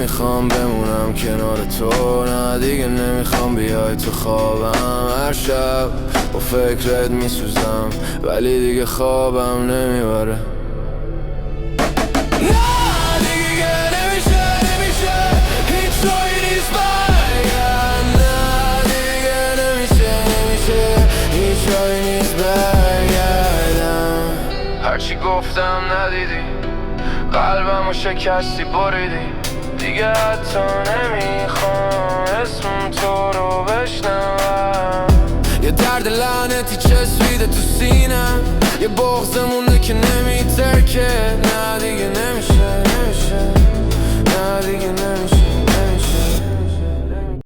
نمیخوام بمونم کنار تو، نه دیگه نمیخوام بیای تو خوابم. هر شب با فکرت میسوزم ولی دیگه خوابم نمیبره. نه دیگه نمیشه هیچ جایی نیست برگرد. نه دیگه نمیشه هیچ جایی نیست برگردم. هرچی گفتم ندیدی، قلبمو شکستی بریدی، دیگه حتی نمیخوام اسم تو رو بشنوم. یه درد لعنتی چسبیده تو سینم، یه بغض مونده که نمیترکه. نه دیگه نمیشه